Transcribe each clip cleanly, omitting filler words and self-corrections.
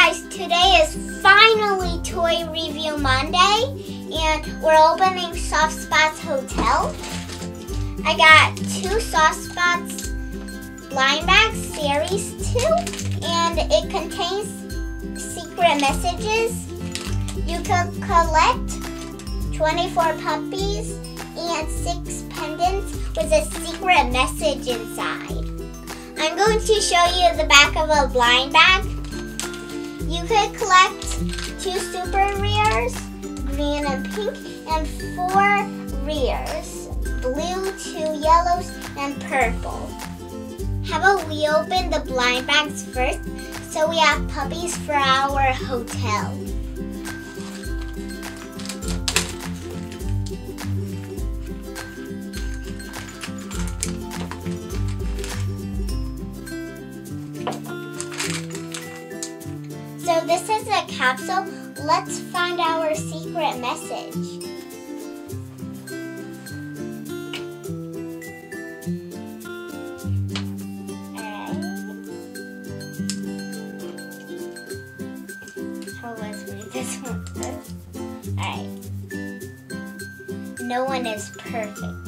guys, today is finally Toy Review Monday, and we're opening Soft Spots Hotel. I got 2 Soft Spots blind bags, series 2, and it contains secret messages. You could collect 24 puppies and 6 pendants with a secret message inside. I'm going to show you the back of a blind bag. You could collect 2 super rares, green and pink, and 4 rares, blue, 2 yellows, and purple. How about we open the blind bags first so we have puppies for our hotel. So this is a capsule. Let's find our secret message. Alright. So let's read this one first. Alright. No one is perfect.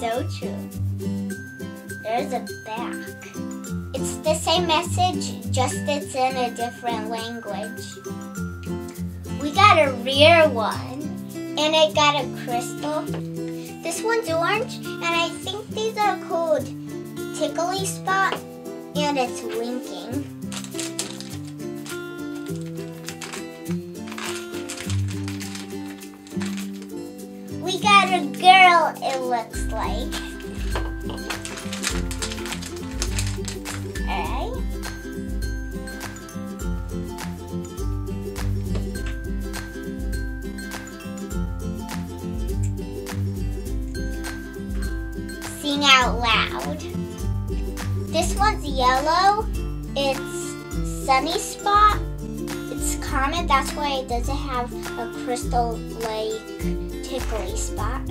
So true. There's a back. It's the same message, just it's in a different language. We got a rare one, and it got a crystal. This one's orange, and I think these are called Tickly Spot, and it's winking. We got a girl, it looks like. Alright. Sing out loud. This one's yellow. It's Sunny Spot. It's common, that's why it doesn't have a crystal like tickly spot.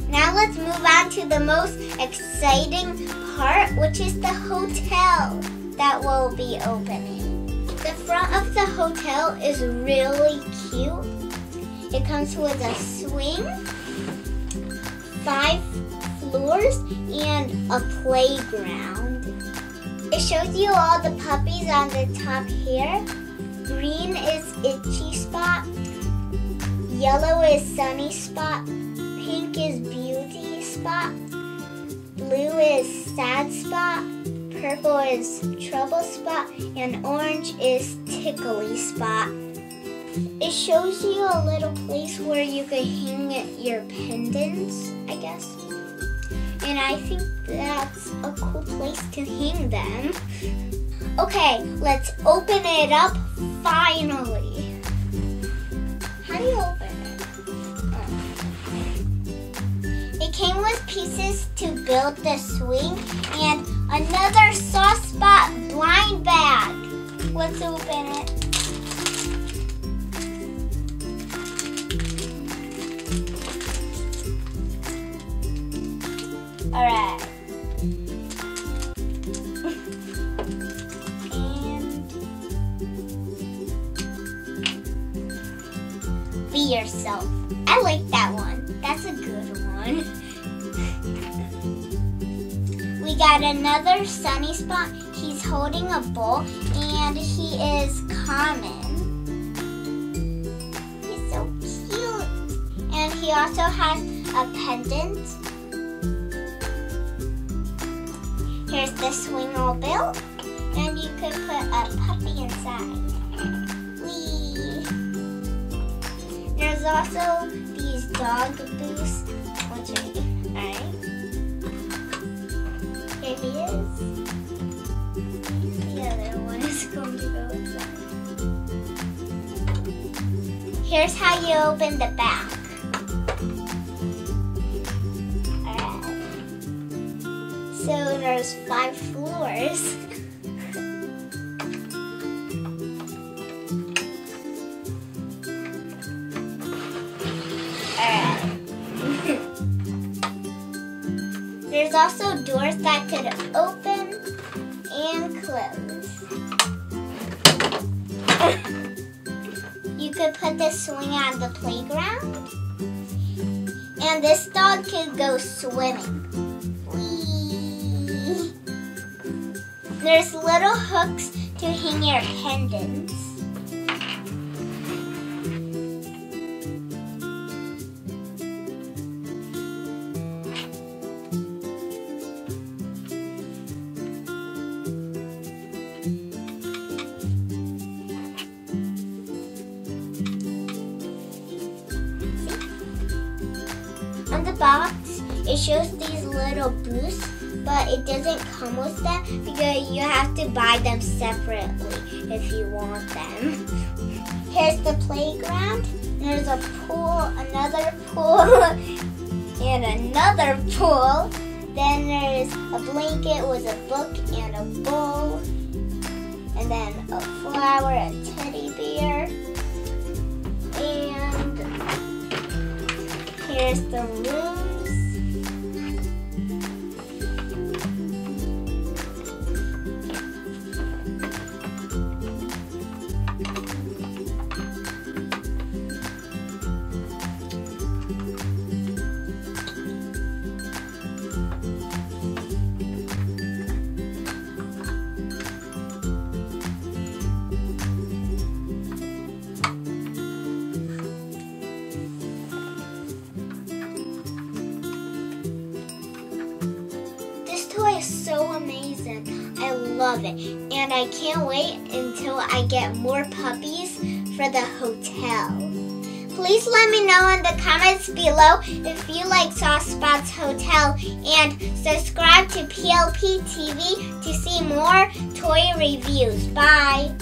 Now let's move on to the most exciting part, which is the hotel that we'll be opening. The front of the hotel is really cute. It comes with a swing, 5 floors, and a playground. It shows you all the puppies on the top here. Green is Itchy Spot, yellow is Sunny Spot, pink is Beauty Spot, blue is Sad Spot, purple is Trouble Spot, and orange is Tickly Spot. It shows you a little place where you can hang your pendants, I guess. And I think that's a cool place to hang them. Okay, let's open it up finally. How do you open it? It came with pieces to build the swing and another Soft Spot blind bag. Let's open it. Alright. And be yourself. I like that one. That's a good one. We got another Sunny Spot. He's holding a bowl and he is common. He's so cute. And he also has a pendant. Here's the swing all built, and you could put a puppy inside. Whee! There's also these dog booths. Alright. Here he is. The other one is going to go inside. Here's how you open the back. So there's 5 floors. Alright. There's also doors that could open and close. could put the swing on the playground. And this dog could go swimming. Whee! There's little hooks to hang your pendants. On the box, it shows these little boosts, but it doesn't come with them because you have to buy them separately if you want them. Here's the playground. There's a pool, another pool, and another pool. Then there's a blanket with a book and a bowl, and then a flower, a teddy bear, and here's the rooms. So amazing. I love it. And I can't wait until I get more puppies for the hotel. Please let me know in the comments below if you like Soft Spots Hotel, and subscribe to PLP TV to see more toy reviews. Bye.